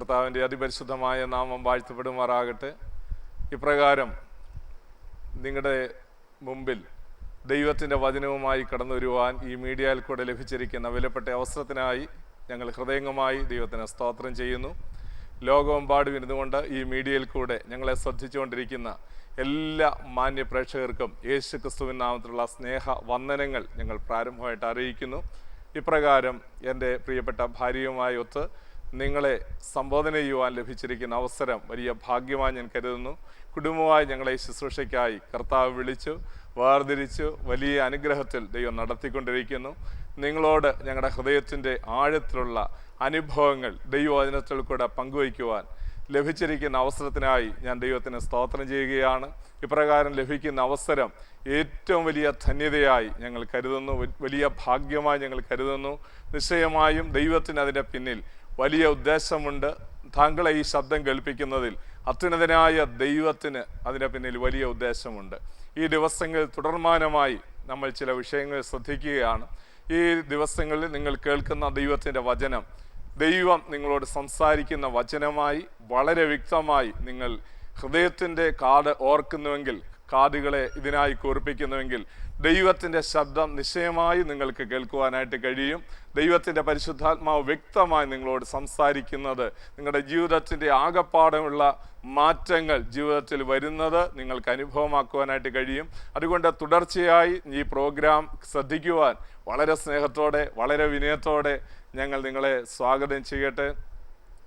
കർത്താവിൻ്റെ അതിപരിശുദ്ധമായ നാമം വാഴ്ത്തപ്പെടുമാറാകട്ടെ. ഇപ്രകാരം നിങ്ങളുടെ മുമ്പിൽ ദൈവത്തിൻ്റെ വചനവുമായി കടന്നു വരുവാൻ ഈ മീഡിയയിൽ കൂടെ ലഭിച്ചിരിക്കുന്ന വിലപ്പെട്ട അവസരത്തിനായി ഞങ്ങൾ ഹൃദയംഗമായി ദൈവത്തിന് സ്തോത്രം ചെയ്യുന്നു. ലോകമെമ്പാടും ഇരുന്നുകൊണ്ട് ഈ മീഡിയയിൽ കൂടെ ഞങ്ങളെ ശ്രദ്ധിച്ചുകൊണ്ടിരിക്കുന്ന എല്ലാ മാന്യ പ്രേക്ഷകർക്കും യേശു ക്രിസ്തുവിൻ നാമത്തിലുള്ള സ്നേഹ വന്ദനങ്ങൾ ഞങ്ങൾ പ്രാരംഭമായിട്ട് അറിയിക്കുന്നു. ഇപ്രകാരം എൻ്റെ പ്രിയപ്പെട്ട ഭാര്യയുമായി ഒത്ത് നിങ്ങളെ സംബോധന ചെയ്യുവാൻ ലഭിച്ചിരിക്കുന്ന അവസരം വലിയ ഭാഗ്യമായി ഞാൻ കരുതുന്നു. കുടുംബമായി ഞങ്ങളെ ശുശ്രൂഷയ്ക്കായി കർത്താവ് വിളിച്ചു വേർതിരിച്ചു വലിയ അനുഗ്രഹത്തിൽ ദൈവം നടത്തിക്കൊണ്ടിരിക്കുന്നു. നിങ്ങളോട് ഞങ്ങളുടെ ഹൃദയത്തിൻ്റെ ആഴത്തിലുള്ള അനുഭവങ്ങൾ ദൈവവചനത്തിൽ കൂടെ പങ്കുവയ്ക്കുവാൻ ലഭിച്ചിരിക്കുന്ന അവസരത്തിനായി ഞാൻ ദൈവത്തിന് സ്തോത്രം ചെയ്യുകയാണ്. ഇപ്രകാരം ലഭിക്കുന്ന അവസരം ഏറ്റവും വലിയ ധന്യതയായി ഞങ്ങൾ കരുതുന്നു, വലിയ ഭാഗ്യമായി ഞങ്ങൾ കരുതുന്നു. നിശ്ചയമായും ദൈവത്തിന് അതിൻ്റെ പിന്നിൽ വലിയ ഉദ്ദേശമുണ്ട്. താങ്കളെ ഈ ശബ്ദം കേൾപ്പിക്കുന്നതിൽ അത്യുന്നതനായ ദൈവത്തിന് അതിൻ്റെ പിന്നിൽ വലിയ ഉദ്ദേശമുണ്ട്. ഈ ദിവസങ്ങളിൽ തുടർമാനമായി നമ്മൾ ചില വിഷയങ്ങൾ ശ്രദ്ധിക്കുകയാണ്. ഈ ദിവസങ്ങളിൽ നിങ്ങൾ കേൾക്കുന്ന ദൈവത്തിൻ്റെ വചനം ദൈവം നിങ്ങളോട് സംസാരിക്കുന്ന വചനമായി വളരെ വ്യക്തമായി നിങ്ങൾ ഹൃദയത്തിൻ്റെ കാത് ഓർക്കുന്നുവെങ്കിൽ, കാതുകളെ ഇതിനായി കൂർപ്പിക്കുന്നുവെങ്കിൽ ദൈവത്തിൻ്റെ ശബ്ദം നിശ്ചയമായി നിങ്ങൾക്ക് കേൾക്കുവാനായിട്ട് കഴിയും. ദൈവത്തിൻ്റെ പരിശുദ്ധാത്മാവ് വ്യക്തമായി നിങ്ങളോട് സംസാരിക്കുന്നത്, നിങ്ങളുടെ ജീവിതത്തിൻ്റെ ആകപ്പാടുമുള്ള മാറ്റങ്ങൾ ജീവിതത്തിൽ വരുന്നത് നിങ്ങൾക്ക് അനുഭവമാക്കുവാനായിട്ട് കഴിയും. അതുകൊണ്ട് തുടർച്ചയായി ഈ പ്രോഗ്രാം ശ്രദ്ധിക്കുവാൻ വളരെ സ്നേഹത്തോടെ വളരെ വിനയത്തോടെ ഞങ്ങൾ നിങ്ങളെ സ്വാഗതം ചെയ്യട്ടെ.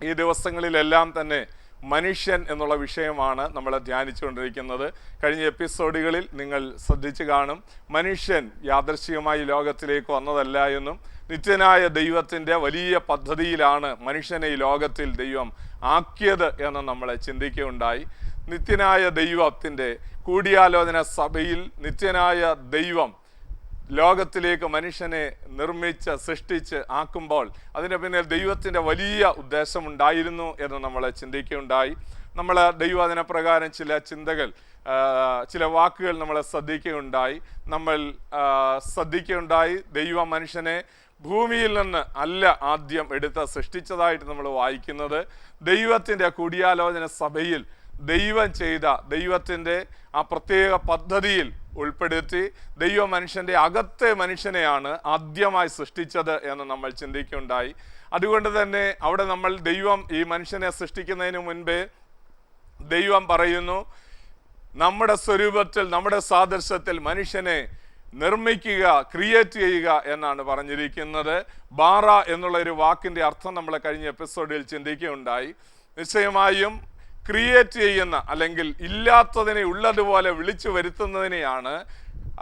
ഈ ദിവസങ്ങളിലെല്ലാം തന്നെ മനുഷ്യൻ എന്നുള്ള വിഷയമാണ് നമ്മൾ ധ്യാനിച്ചുകൊണ്ടിരിക്കുന്നത്. കഴിഞ്ഞ എപ്പിസോഡുകളിൽ നിങ്ങൾ ശ്രദ്ധിച്ചു കാണും, മനുഷ്യൻ യാദൃശ്ചികമായി ലോകത്തിലേക്ക് വന്നതല്ല എന്നും നിത്യനായ ദൈവത്തിൻ്റെ വലിയ പദ്ധതിയിലാണ് മനുഷ്യനെ ഈ ലോകത്തിൽ ദൈവം ആക്കിയത് എന്ന് നമ്മൾ ചിന്തിക്കുകയുണ്ടായി. നിത്യനായ ദൈവത്തിൻ്റെ കൂടിയാലോചന സഭയിൽ നിത്യനായ ദൈവം ലോകത്തിലേക്ക് മനുഷ്യനെ നിർമ്മിച്ച് സൃഷ്ടിച്ച് ആക്കുമ്പോൾ അതിൻ്റെ പിന്നിൽ ദൈവത്തിൻ്റെ വലിയ ഉദ്ദേശമുണ്ടായിരുന്നു എന്ന് നമ്മൾ ചിന്തിക്കുകയുണ്ടായി. നമ്മൾ ദൈവവചന പ്രകാരം ചില ചിന്തകൾ, ചില വാക്കുകൾ നമ്മൾ ശ്രദ്ധിക്കുകയുണ്ടായി. ദൈവം മനുഷ്യനെ ഭൂമിയിൽ നിന്ന് അല്ല ആദ്യം എടുത്ത് സൃഷ്ടിച്ചതായിട്ട് നമ്മൾ വായിക്കുന്നത്. ദൈവത്തിൻ്റെ കൂടിയാലോചന സഭയിൽ ദൈവം ചെയ്ത ദൈവത്തിൻ്റെ ആ പ്രത്യേക പദ്ധതിയിൽ ഉൾപ്പെടുത്തി ദൈവ മനുഷ്യൻ്റെ അകത്തെ മനുഷ്യനെയാണ് ആദ്യമായി സൃഷ്ടിച്ചത് എന്ന് നമ്മൾ ചിന്തിക്കുകയുണ്ടായി. അതുകൊണ്ട് തന്നെ അവിടെ നമ്മൾ ദൈവം ഈ മനുഷ്യനെ സൃഷ്ടിക്കുന്നതിന് മുൻപേ ദൈവം പറയുന്നു, നമ്മുടെ സ്വരൂപത്തിൽ നമ്മുടെ സാദൃശ്യത്തിൽ മനുഷ്യനെ നിർമ്മിക്കുക, ക്രിയേറ്റ് ചെയ്യുക എന്നാണ് പറഞ്ഞിരിക്കുന്നത്. ബാറ എന്നുള്ള ഒരു വാക്കിൻ്റെ അർത്ഥം നമ്മൾ കഴിഞ്ഞ എപ്പിസോഡിൽ ചിന്തിക്കുകയുണ്ടായി. നിശ്ചയമായും ക്രിയേറ്റ് ചെയ്യുന്ന അല്ലെങ്കിൽ ഇല്ലാത്തതിനെ ഉള്ളതുപോലെ വിളിച്ചു വരുത്തുന്നതിനെയാണ്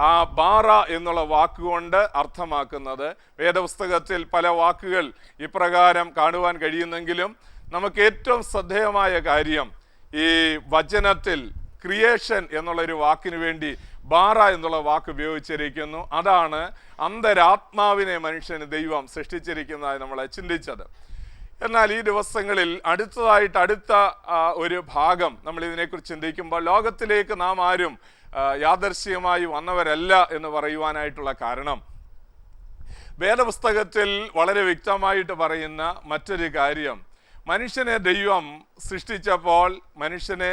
ആ ബാറ എന്നുള്ള വാക്കുകൊണ്ട് അർത്ഥമാക്കുന്നത്. വേദപുസ്തകത്തിൽ പല വാക്കുകൾ ഇപ്രകാരം കാണുവാൻ കഴിയുന്നെങ്കിലും നമുക്ക് ഏറ്റവും ശ്രദ്ധേയമായ കാര്യം ഈ വചനത്തിൽ ക്രിയേഷൻ എന്നുള്ളൊരു വാക്കിന് വേണ്ടി ബാറ എന്നുള്ള വാക്ക് ഉപയോഗിച്ചിരിക്കുന്നു. അതാണ് അന്തരാത്മാവിനെ മനുഷ്യന് ദൈവം സൃഷ്ടിച്ചിരിക്കുന്നതായി നമ്മളെ ചിന്തിച്ചത്. എന്നാൽ ഈ ദിവസങ്ങളിൽ അടുത്ത ഒരു ഭാഗം നമ്മൾ ഇതിനെക്കുറിച്ച് ചിന്തിക്കുമ്പോൾ ലോകത്തിലേക്ക് നാം ആരും യാദർശികമായി വന്നവരല്ല എന്ന് പറയുവാനായിട്ടുള്ള കാരണം വേദപുസ്തകത്തിൽ വളരെ വ്യക്തമായിട്ട് പറയുന്ന മറ്റൊരു കാര്യം, മനുഷ്യനെ ദൈവം സൃഷ്ടിച്ചപ്പോൾ മനുഷ്യനെ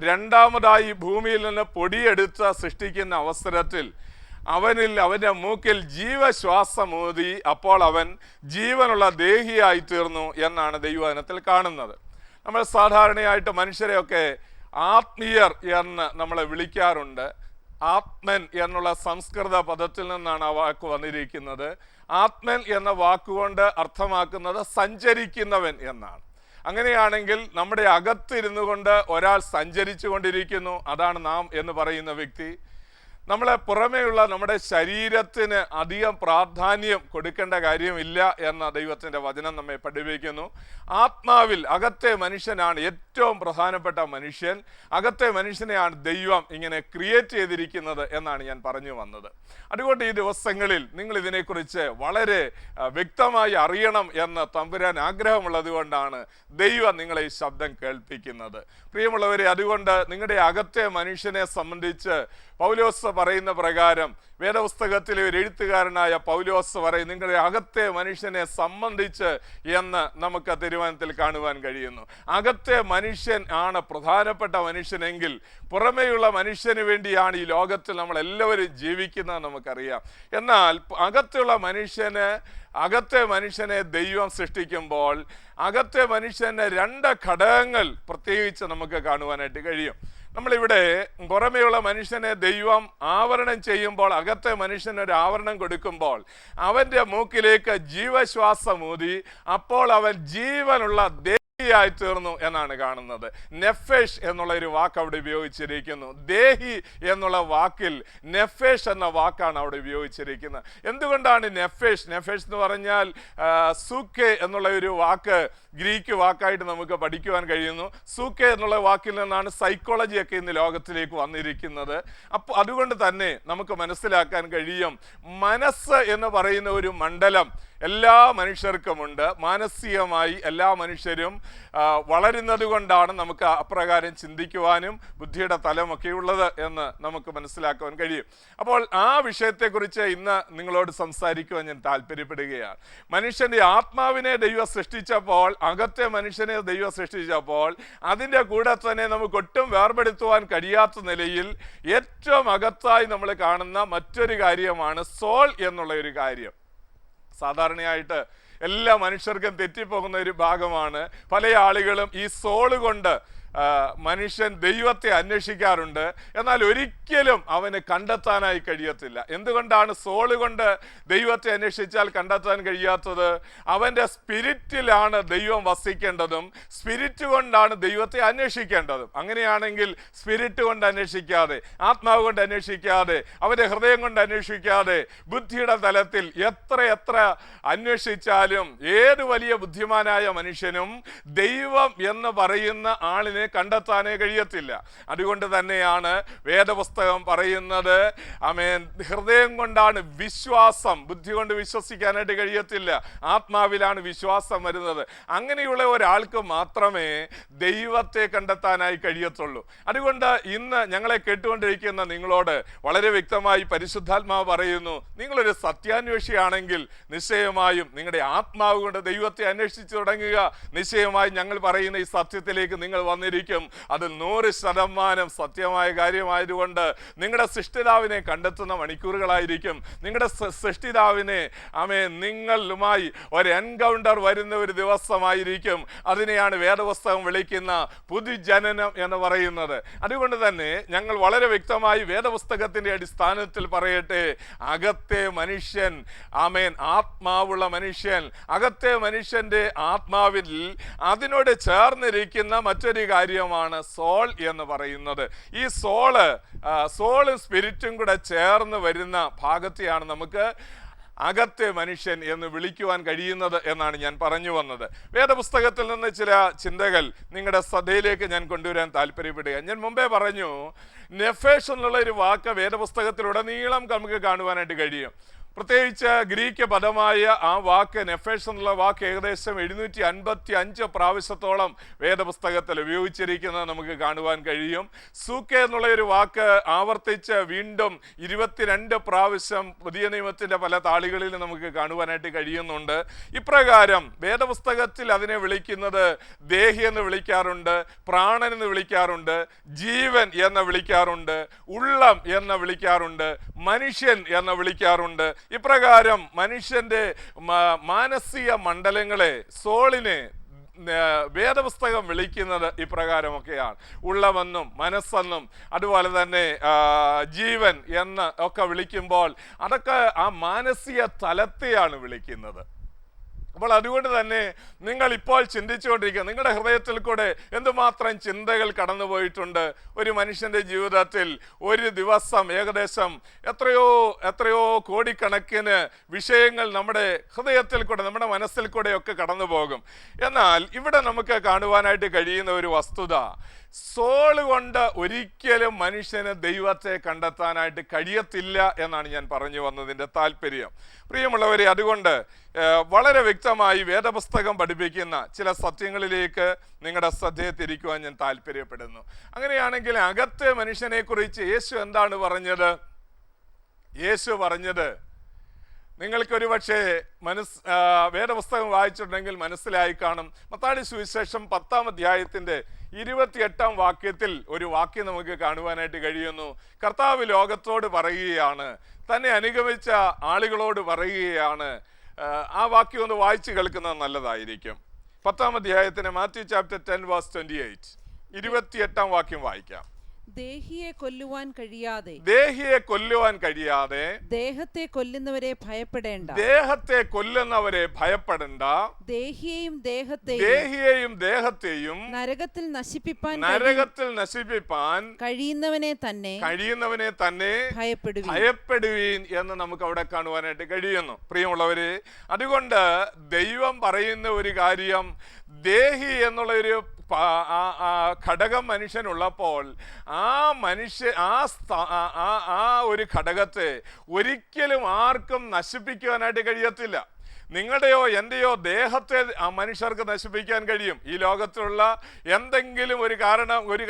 രണ്ടാമതായി ഭൂമിയിൽ നിന്ന് പൊടിയെടുത്ത് സൃഷ്ടിക്കുന്ന അവസരത്തിൽ അവൻ്റെ മൂക്കിൽ ജീവശ്വാസമൂതി അപ്പോൾ അവൻ ജീവനുള്ള ദേഹിയായി തീർന്നു എന്നാണ് ദൈവവചനത്തിൽ കാണുന്നത്. നമ്മൾ സാധാരണയായിട്ട് മനുഷ്യരെയൊക്കെ ആത്മീയർ എന്ന് നമ്മളെ വിളിക്കാറുണ്ട്. ആത്മൻ എന്നുള്ള സംസ്കൃത പദത്തിൽ നിന്നാണ് ആ വാക്ക് വന്നിരിക്കുന്നത്. ആത്മൻ എന്ന വാക്കുകൊണ്ട് അർത്ഥമാക്കുന്നത് സഞ്ചരിക്കുന്നവൻ എന്നാണ്. അങ്ങനെയാണെങ്കിൽ നമ്മുടെ അകത്തിരുന്നു കൊണ്ട് ഒരാൾ സഞ്ചരിച്ചു കൊണ്ടിരിക്കുന്നു, അതാണ് നാം എന്ന് പറയുന്ന വ്യക്തി. നമ്മളെ പുറമേയുള്ള നമ്മുടെ ശരീരത്തിന് അധികം പ്രാധാന്യം കൊടുക്കേണ്ട കാര്യമില്ല എന്ന ദൈവത്തിൻ്റെ വചനം നമ്മെ പഠിപ്പിക്കുന്നു. ആത്മാവിൽ അകത്തെ മനുഷ്യനാണ് ഏറ്റവും പ്രധാനപ്പെട്ട മനുഷ്യൻ. അകത്തെ മനുഷ്യനെയാണ് ദൈവം ഇങ്ങനെ ക്രിയേറ്റ് ചെയ്തിരിക്കുന്നത് എന്നാണ് ഞാൻ പറഞ്ഞു വന്നത്. അതുകൊണ്ട് ഈ ദിവസങ്ങളിൽ നിങ്ങൾ ഇതിനെക്കുറിച്ച് വളരെ വ്യക്തമായി അറിയണം എന്ന് തമ്പുരാൻ ആഗ്രഹമുള്ളത് കൊണ്ടാണ് ദൈവം നിങ്ങളെ ഈ ശബ്ദം കേൾപ്പിക്കുന്നത്. പ്രിയമുള്ളവരെ, അതുകൊണ്ട് നിങ്ങളുടെ അകത്തെ മനുഷ്യനെ സംബന്ധിച്ച് പൗലോസ് പറയുന്ന പ്രകാരം വേദപുസ്തകത്തിലെ ഒരു എഴുത്തുകാരനായ പൗലോസ് പറയും, നിങ്ങളുടെ അകത്തെ മനുഷ്യനെ സംബന്ധിച്ച് എന്ന് നമുക്ക് തീരുമാനത്തിൽ കാണുവാൻ കഴിയുന്നു. അകത്തെ മനുഷ്യൻ ആണ് പ്രധാനപ്പെട്ട മനുഷ്യനെങ്കിൽ പുറമേയുള്ള മനുഷ്യന് വേണ്ടിയാണ് ഈ ലോകത്തിൽ നമ്മൾ എല്ലാവരും ജീവിക്കുന്നത് നമുക്കറിയാം. എന്നാൽ അകത്തെ മനുഷ്യനെ ദൈവം സൃഷ്ടിക്കുമ്പോൾ അകത്തെ മനുഷ്യന് രണ്ട് ഘടകങ്ങൾ പ്രത്യേകിച്ച് നമുക്ക് കാണുവാനായിട്ട് കഴിയും. നമ്മളിവിടെ പുറമേയുള്ള മനുഷ്യനെ ദൈവം ആവരണം ചെയ്യുമ്പോൾ, അകത്തെ മനുഷ്യനൊരു ആവരണം കൊടുക്കുമ്പോൾ അവൻ്റെ മൂക്കിലേക്ക് ജീവശ്വാസം ഊതി അപ്പോൾ അവൻ ജീവനുള്ള ായി തീർന്നു എന്നാണ് കാണുന്നത്. നെഫേഷ് എന്നുള്ള ഒരു വാക്ക് അവിടെ ഉപയോഗിച്ചിരിക്കുന്നു. ദേഹി എന്നുള്ള വാക്കിൽ നെഫേഷ് എന്ന വാക്കാണ് അവിടെ ഉപയോഗിച്ചിരിക്കുന്നത്. എന്തുകൊണ്ടാണ് നെഫേഷ് എന്ന് പറഞ്ഞാൽ സൂക്കെ എന്നുള്ള ഒരു വാക്ക് ഗ്രീക്ക് വാക്കായിട്ട് നമുക്ക് പഠിക്കുവാൻ കഴിയുന്നു. സൂക്കെ എന്നുള്ള വാക്കിൽ നിന്നാണ് സൈക്കോളജിയൊക്കെ ഇന്ന് ലോകത്തിലേക്ക് വന്നിരിക്കുന്നത്. അപ്പോൾ അതുകൊണ്ട് തന്നെ നമുക്ക് മനസ്സിലാക്കാൻ കഴിയും, മനസ്സ് എന്ന് പറയുന്ന ഒരു മണ്ഡലം എല്ലാ മനുഷ്യർക്കുമുണ്ട്. മാനസികമായി എല്ലാ മനുഷ്യരും വളരുന്നത് കൊണ്ടാണ് നമുക്ക് അപ്രകാരം ചിന്തിക്കുവാനും ബുദ്ധിയുടെ തലമൊക്കെ ഉള്ളത് എന്ന് നമുക്ക് മനസ്സിലാക്കുവാൻ കഴിയും. അപ്പോൾ ആ വിഷയത്തെക്കുറിച്ച് ഇന്ന് നിങ്ങളോട് സംസാരിക്കുവാൻ ഞാൻ താല്പര്യപ്പെടുകയാണ്. മനുഷ്യൻ്റെ ആത്മാവിനെ ദൈവം സൃഷ്ടിച്ചപ്പോൾ, അകത്തെ മനുഷ്യനെ ദൈവം സൃഷ്ടിച്ചപ്പോൾ അതിൻ്റെ കൂടെ തന്നെ നമുക്ക് ഒട്ടും വേർപെടുത്തുവാൻ കഴിയാത്ത നിലയിൽ ഏറ്റവും അകത്തായി നമ്മൾ കാണുന്ന മറ്റൊരു കാര്യമാണ് സോൾ എന്നുള്ള ഒരു കാര്യം. സാധാരണയായിട്ട് എല്ലാ മനുഷ്യർക്കും തെറ്റിപ്പോകുന്ന ഒരു ഭാഗമാണ്. പല ആളുകളും ഈ സോള് കൊണ്ട് മനുഷ്യൻ ദൈവത്തെ അന്വേഷിക്കാറുണ്ട്, എന്നാൽ ഒരിക്കലും അവന് കണ്ടെത്താനായി കഴിയത്തില്ല. എന്തുകൊണ്ടാണ് സോള് കൊണ്ട് ദൈവത്തെ അന്വേഷിച്ചാൽ കണ്ടെത്താൻ കഴിയാത്തത്? അവൻ്റെ സ്പിരിറ്റിലാണ് ദൈവം വസിക്കേണ്ടതും സ്പിരിറ്റ് കൊണ്ടാണ് ദൈവത്തെ അന്വേഷിക്കേണ്ടതും. അങ്ങനെയാണെങ്കിൽ സ്പിരിറ്റ് കൊണ്ട് അന്വേഷിക്കാതെ, ആത്മാവ് കൊണ്ട് അന്വേഷിക്കാതെ, അവൻ്റെ ഹൃദയം കൊണ്ട് അന്വേഷിക്കാതെ, ബുദ്ധിയുടെ തലത്തിൽ എത്ര അന്വേഷിച്ചാലും ഏത് വലിയ ബുദ്ധിമാനായ മനുഷ്യനും ദൈവം എന്ന് പറയുന്ന ആളിനെ കണ്ടെത്താനേ കഴിയത്തില്ല. അതുകൊണ്ട് തന്നെയാണ് വേദപുസ്തകം പറയുന്നത്, ആമേൻ, ഹൃദയം കൊണ്ടാണ് വിശ്വാസം, ബുദ്ധി കൊണ്ട് വിശ്വസിക്കാനായിട്ട് കഴിയത്തില്ല, ആത്മാവിലാണ് വിശ്വാസം വരുന്നത്. അങ്ങനെയുള്ള ഒരാൾക്ക് മാത്രമേ ദൈവത്തെ കണ്ടെത്താനായി കഴിയത്തുള്ളൂ. അതുകൊണ്ട് ഇന്ന് ഞങ്ങളെ കേട്ടുകൊണ്ടിരിക്കുന്ന നിങ്ങളോട് വളരെ വ്യക്തമായി പരിശുദ്ധാത്മാവ് പറയുന്നു, നിങ്ങളൊരു സത്യാന്വേഷിയാണെങ്കിൽ നിശ്ചയമായും നിങ്ങളുടെ ആത്മാവ് കൊണ്ട് ദൈവത്തെ അന്വേഷിച്ചു തുടങ്ങുക. നിശ്ചയമായും ഞങ്ങൾ പറയുന്ന ഈ സത്യത്തിലേക്ക് നിങ്ങൾ വന്നിരിക്കും. അത് 100% സത്യമായ കാര്യമായതുകൊണ്ട് നിങ്ങളുടെ സൃഷ്ടിതാവിനെ കണ്ടെത്തുന്ന മണിക്കൂറുകളായിരിക്കും. നിങ്ങളുടെ സൃഷ്ടിതാവിനെ നിങ്ങളുമായി ഒരു എൻകൗണ്ടർ വരുന്ന ഒരു ദിവസമായിരിക്കും. അതിനെയാണ് വേദപുസ്തകം വിളിക്കുന്ന പുതുജനനം എന്ന് പറയുന്നത്. അതുകൊണ്ട് തന്നെ ഞങ്ങൾ വളരെ വ്യക്തമായി വേദപുസ്തകത്തിന്റെ അടിസ്ഥാനത്തിൽ പറയട്ടെ, അകത്തെ മനുഷ്യൻ, ആത്മാവുള്ള മനുഷ്യൻ, അകത്തെ മനുഷ്യന്റെ ആത്മാവിൽ അതിനോട് ചേർന്നിരിക്കുന്ന മറ്റൊരു കാര്യമാണ് സോൾ എന്ന് പറയുന്നത്. ഈ സോളും സ്പിരിറ്റും കൂടെ ചേർന്ന് വരുന്ന ഭാഗത്തെയാണ് നമുക്ക് അകത്തെ മനുഷ്യൻ എന്ന് വിളിക്കുവാൻ കഴിയുന്നത് എന്നാണ് ഞാൻ പറഞ്ഞു വന്നത്. വേദപുസ്തകത്തിൽ നിന്ന് ചില ചിന്തകൾ നിങ്ങളുടെ ശ്രദ്ധയിലേക്ക് ഞാൻ കൊണ്ടുവരാൻ താല്പര്യപ്പെടുക. ഞാൻ മുമ്പേ പറഞ്ഞു, നെഫേഷ് എന്നുള്ള ഒരു വാക്ക് വേദപുസ്തകത്തിലുടനീളം നമുക്ക് കാണുവാനായിട്ട് കഴിയും. പ്രത്യേകിച്ച് ഗ്രീക്ക് പദമായ ആ വാക്ക് നെഫേഷ് എന്നുള്ള വാക്ക് ഏകദേശം 755 പ്രാവശ്യത്തോളം വേദപുസ്തകത്തിൽ ഉപയോഗിച്ചിരിക്കുന്നത് നമുക്ക് കാണുവാൻ കഴിയും. സൂക്കെ എന്നുള്ള ഒരു വാക്ക് ആവർത്തിച്ച് വീണ്ടും 22 പ്രാവശ്യം പുതിയ നിയമത്തിന്റെ പല താളുകളിൽ നമുക്ക് കാണുവാനായിട്ട് കഴിയുന്നുണ്ട്. ഇപ്രകാരം വേദപുസ്തകത്തിൽ അതിനെ വിളിക്കുന്നത് ദേഹി എന്ന് വിളിക്കാറുണ്ട്, പ്രാണൻ എന്ന് വിളിക്കാറുണ്ട്, ജീവൻ എന്ന് വിളിക്കാറുണ്ട്, ഉള്ളം എന്ന് വിളിക്കാറുണ്ട്, മനുഷ്യൻ എന്ന് വിളിക്കാറുണ്ട്. ഇപ്രകാരം മനുഷ്യന്റെ മാനസിക മണ്ഡലങ്ങളെ, സോളിനെ വേദപുസ്തകം വിളിക്കുന്നത് ഇപ്രകാരമൊക്കെയാണ്. ഉള്ളമെന്നും മനസ്സെന്നും അതുപോലെ തന്നെ ജീവൻ എന്ന് ഒക്കെ വിളിക്കുമ്പോൾ അതൊക്കെ ആ മാനസിക തലത്തെയാണ് വിളിക്കുന്നത്. അപ്പോൾ അതുകൊണ്ട് തന്നെ നിങ്ങൾ ഇപ്പോൾ ചിന്തിച്ചുകൊണ്ടിരിക്കുക, നിങ്ങളുടെ ഹൃദയത്തിൽ കൂടെ എന്തുമാത്രം ചിന്തകൾ കടന്നുപോയിട്ടുണ്ട്. ഒരു മനുഷ്യൻ്റെ ജീവിതത്തിൽ ഒരു ദിവസം ഏകദേശം എത്രയോ കോടിക്കണക്കിന് വിഷയങ്ങൾ നമ്മുടെ ഹൃദയത്തിൽ കൂടെ, നമ്മുടെ മനസ്സിൽ കൂടെയൊക്കെ കടന്നു പോകും. എന്നാൽ ഇവിടെ നമുക്ക് കാണുവാനായിട്ട് കഴിയുന്ന ഒരു വസ്തുത, സോള് കൊണ്ട് ഒരിക്കലും മനുഷ്യന് ദൈവത്തെ കണ്ടെത്താനായിട്ട് കഴിയത്തില്ല എന്നാണ് ഞാൻ പറഞ്ഞു വന്നതിൻ്റെ താല്പര്യം. പ്രിയമുള്ളവരെ, അതുകൊണ്ട് വളരെ വ്യക്തമായി വേദപുസ്തകം പഠിപ്പിക്കുന്ന ചില സത്യങ്ങളിലേക്ക് നിങ്ങളുടെ ശ്രദ്ധയെ തിരിക്കുവാൻ ഞാൻ താല്പര്യപ്പെടുന്നു. അങ്ങനെയാണെങ്കിൽ അകത്തെ മനുഷ്യനെക്കുറിച്ച് യേശു എന്താണ് പറഞ്ഞത്? യേശു പറഞ്ഞത് നിങ്ങൾക്കൊരു പക്ഷേ വേദപുസ്തകം വായിച്ചിട്ടുണ്ടെങ്കിൽ മനസ്സിലായി കാണും. മത്തായി സുവിശേഷം 10-ാം അധ്യായത്തിൻ്റെ 28-ാം വാക്യത്തിൽ ഒരു വാക്യം നമുക്ക് കാണുവാനായിട്ട് കഴിയുന്നു. കർത്താവ് ലോകത്തോട് പറയുകയാണ്, തന്നെ അനുഗമിച്ച ആളുകളോട് പറയുകയാണ്. ആ വാക്യം ഒന്ന് വായിച്ചു കേൾക്കുന്നത് നല്ലതായിരിക്കും. 10-ാം അധ്യായത്തിന് മാത്യു ചാപ്റ്റർ 10:28 28-ാം വാക്യം വായിക്കാം. ദേഹിയെ കൊല്ലുവാൻ കഴിയാതെ ദേഹത്തെ കൊല്ലുന്നവരെ ഭയപ്പെടേണ്ട. ദേഹിയെയും ദേഹത്തെയും നരകത്തിൽ നശിപ്പിപ്പാൻ കഴിയുന്നവനെ തന്നെ ഭയപ്പെടുവീൻ എന്ന് നമുക്ക് അവിടെ കാണുവാനായിട്ട് കഴിയുന്നു. പ്രിയമുള്ളവരെ, അതുകൊണ്ട് ദൈവം പറയുന്ന ഒരു കാര്യം, ദേഹി എന്നുള്ള ഒരു ഘടകം മനുഷ്യനുള്ളപ്പോൾ ആ ഒരു ഘടകത്തെ ഒരിക്കലും ആർക്കും നശിപ്പിക്കുവാനായിട്ട് കഴിയത്തില്ല. നിങ്ങളുടെയോ എൻ്റെയോ ദേഹത്തെ ആ മനുഷ്യർക്ക് നശിപ്പിക്കാൻ കഴിയും. ഈ ലോകത്തിലുള്ള എന്തെങ്കിലും ഒരു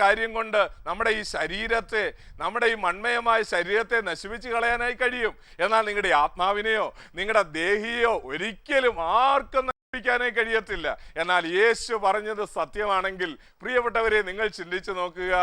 കാര്യം കൊണ്ട് നമ്മുടെ ഈ ശരീരത്തെ, നമ്മുടെ ഈ മൺമയമായ ശരീരത്തെ നശിപ്പിച്ച് കളയാനായി കഴിയും. എന്നാൽ നിങ്ങളുടെ ആത്മാവിനെയോ നിങ്ങളുടെ ദേഹിയെയോ ഒരിക്കലും ആർക്കും ാനായി കഴിയത്തില്ല. എന്നാൽ യേശു പറഞ്ഞത് സത്യമാണെങ്കിൽ, പ്രിയപ്പെട്ടവരെ, നിങ്ങൾ ചിന്തിച്ചു നോക്കുക.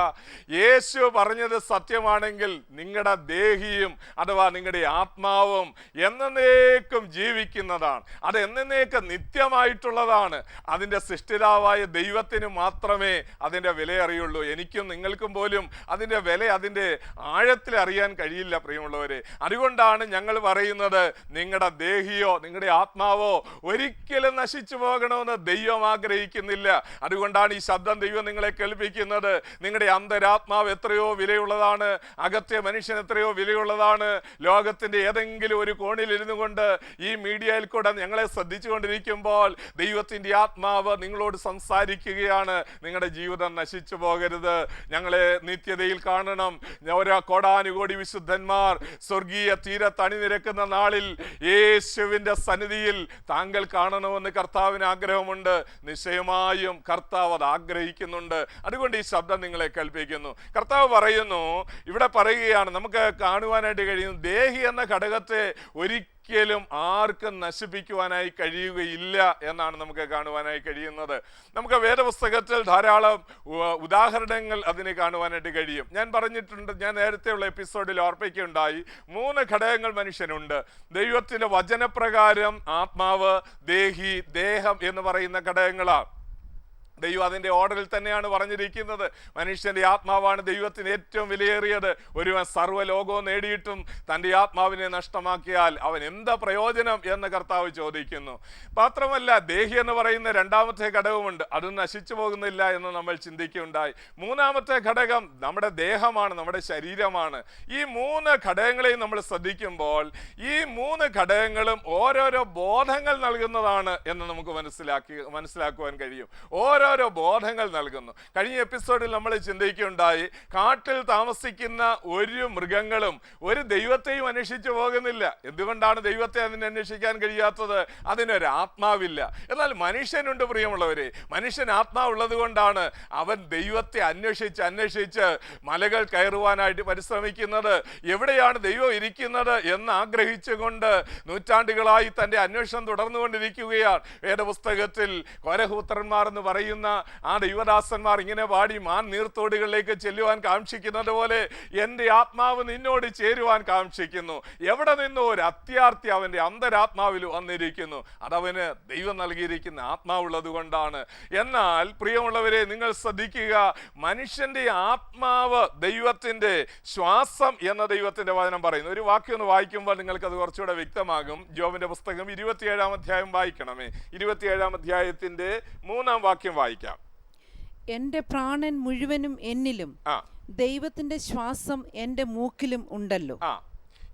യേശു പറഞ്ഞത് സത്യമാണെങ്കിൽ നിങ്ങളുടെ ദേഹിയും അഥവാ നിങ്ങളുടെ ആത്മാവും എന്നേക്കും ജീവിക്കുന്നതാണ്. അത് എന്നേക്കും നിത്യമായിട്ടുള്ളതാണ്. അതിൻ്റെ സൃഷ്ടിതാവായ ദൈവത്തിന് മാത്രമേ അതിൻ്റെ വില അറിയുള്ളൂ. എനിക്കും നിങ്ങൾക്കും പോലും അതിൻ്റെ വില, അതിൻ്റെ ആഴത്തിൽ അറിയാൻ കഴിയില്ല പ്രിയമുള്ളവരെ. അതുകൊണ്ടാണ് ഞങ്ങൾ പറയുന്നത്, നിങ്ങളുടെ ദേഹിയോ നിങ്ങളുടെ ആത്മാവോ ഒരിക്കലും നശിച്ചു പോകണമെന്ന് ദൈവം ആഗ്രഹിക്കുന്നില്ല. അതുകൊണ്ടാണ് ഈ ശബ്ദം ദൈവം നിങ്ങളെ കേൾപ്പിക്കുന്നത്. നിങ്ങളുടെ അന്തരാത്മാവ് എത്രയോ വിലയുള്ളതാണ്, അകത്തെ മനുഷ്യൻ എത്രയോ വിലയുള്ളതാണ്. ലോകത്തിന്റെ ഏതെങ്കിലും ഒരു കോണിൽ ഇരുന്നു കൊണ്ട് ഈ മീഡിയയിൽ കൂടെ ഞങ്ങളെ ശ്രദ്ധിച്ചുകൊണ്ടിരിക്കുമ്പോൾ ദൈവത്തിന്റെ ആത്മാവ് നിങ്ങളോട് സംസാരിക്കുകയാണ്. നിങ്ങളുടെ ജീവിതം നശിച്ചു പോകരുത്, ഞങ്ങളെ നിത്യതയിൽ കാണണം. ഓരോ കോടാനുകോടി വിശുദ്ധന്മാർ സ്വർഗീയ തീരത്ത് അണിനിരക്കുന്ന നാളിൽ യേശുവിന്റെ സന്നിധിയിൽ താങ്കൾ കാണണമെന്ന് കർത്താവിന് ആഗ്രഹമുണ്ട്. നിശ്ചയമായും കർത്താവ് അത് ആഗ്രഹിക്കുന്നുണ്ട്. അതുകൊണ്ട് ഈ ശബ്ദം നിങ്ങളെ കേൾപ്പിക്കുന്നു. കർത്താവ് പറയുന്നു, ഇവിടെ പറയുകയാണ്, നമുക്ക് കാണുവാനായിട്ട് കഴിയുന്നു, ദേഹി എന്ന ഘടകത്തെ ഒരിക്കലും ആർക്കും നശിപ്പിക്കുവാനായി കഴിയുകയില്ല എന്നാണ് നമുക്ക് കാണുവാനായി കഴിയുന്നത്. നമുക്ക് വേദപുസ്തകത്തിൽ ധാരാളം ഉദാഹരണങ്ങൾ അതിന് കാണുവാനായിട്ട് കഴിയും. ഞാൻ പറഞ്ഞിട്ടുണ്ട്, ഞാൻ നേരത്തെയുള്ള എപ്പിസോഡിൽ ഓർപ്പിക്കുകയുണ്ടായി, 3 ഘടകങ്ങൾ മനുഷ്യനുണ്ട്. ദൈവത്തിന്റെ വചനപ്രകാരം ആത്മാവ്, ദേഹി, ദേഹം എന്ന് പറയുന്ന ഘടകങ്ങളാണ്. ദൈവം അതിൻ്റെ ഓർഡറിൽ തന്നെയാണ് പറഞ്ഞിരിക്കുന്നത്. മനുഷ്യൻ്റെ ആത്മാവാണ് ദൈവത്തിന് ഏറ്റവും വിലയേറിയത്. ഒരുവൻ സർവ്വലോകവും നേടിയിട്ടും തൻ്റെ ആത്മാവിനെ നഷ്ടമാക്കിയാൽ അവൻ എന്താ പ്രയോജനം എന്ന് കർത്താവ് ചോദിക്കുന്നു. മാത്രമല്ല, ദേഹി എന്ന് പറയുന്ന 2ാമത്തെ ഘടകമുണ്ട്, അത് നശിച്ചു പോകുന്നില്ല എന്ന് നമ്മൾ ചിന്തിക്കുകയുണ്ടായി. 3ാമത്തെ ഘടകം നമ്മുടെ ദേഹമാണ്, നമ്മുടെ ശരീരമാണ്. ഈ 3 ഘടകങ്ങളെയും നമ്മൾ ശ്രദ്ധിക്കുമ്പോൾ ഈ 3 ഘടകങ്ങളും ഓരോരോ ബോധങ്ങൾ നൽകുന്നതാണ് എന്ന് നമുക്ക് മനസ്സിലാക്കുവാൻ കഴിയും. ഓരോ ബോധങ്ങൾ നൽകുന്നു. കഴിഞ്ഞ എപ്പിസോഡിൽ നമ്മൾ ചിന്തിക്കുകയുണ്ടായി, കാട്ടിൽ താമസിക്കുന്ന ഒരു മൃഗങ്ങളും ഒരു ദൈവത്തെയും അന്വേഷിച്ചു പോകുന്നില്ല. എന്തുകൊണ്ടാണ് ദൈവത്തെ അതിന് അന്വേഷിക്കാൻ കഴിയാത്തത്? അതിനൊരു ആത്മാവില്ല. എന്നാൽ മനുഷ്യനുണ്ട് പ്രിയമുള്ളവരെ. മനുഷ്യൻ ആത്മാവുള്ളത് കൊണ്ടാണ് അവൻ ദൈവത്തെ അന്വേഷിച്ച് മലകൾ കയറുവാനായിട്ട് പരിശ്രമിക്കുന്നത്. എവിടെയാണ് ദൈവം ഇരിക്കുന്നത് എന്ന് ആഗ്രഹിച്ചുകൊണ്ട് നൂറ്റാണ്ടുകളായി തൻ്റെ അന്വേഷണം തുടർന്നുകൊണ്ടിരിക്കുകയാണ്. വേദപുസ്തകത്തിൽ കോരഹപുത്രന്മാർ എന്ന് പറയുന്ന ആ ദൈവദാസന്മാർ ഇങ്ങനെ പാടി, മാൻ നീർത്തോടുകളിലേക്ക് ചെല്ലുവാൻ കാക്ഷിക്കുന്നത് പോലെ എൻ്റെ ആത്മാവ് നിന്നോട് ചേരുവാൻ കാക്ഷിക്കുന്നു. എവിടെ നിന്നോ ഒരു അത്യാർത്ഥി അവൻ്റെ അന്തരാത്മാവിൽ വന്നിരിക്കുന്നു. അതവന് ദൈവം നൽകിയിരിക്കുന്ന ആത്മാവുള്ളത് കൊണ്ടാണ്. എന്നാൽ പ്രിയമുള്ളവരെ, നിങ്ങൾ ശ്രദ്ധിക്കുക, മനുഷ്യന്റെ ആത്മാവ് ദൈവത്തിന്റെ ശ്വാസം എന്ന ദൈവത്തിന്റെ വചനം പറയുന്നു. ഒരു വാക്യം ഒന്ന് വായിക്കുമ്പോൾ നിങ്ങൾക്ക് അത് കുറച്ചുകൂടെ വ്യക്തമാകും. ജോബിന്റെ പുസ്തകം 27-ാം അധ്യായം വായിക്കണമേ. 27-ാം അധ്യായത്തിന്റെ 3-ാം വാക്യം വായിക്കാം. എന്റെ പ്രാണൻ മുഴുവനും എന്നിലും ദൈവത്തിന്റെ ശ്വാസം എന്റെ മൂക്കിലും ഉണ്ടല്ലോ.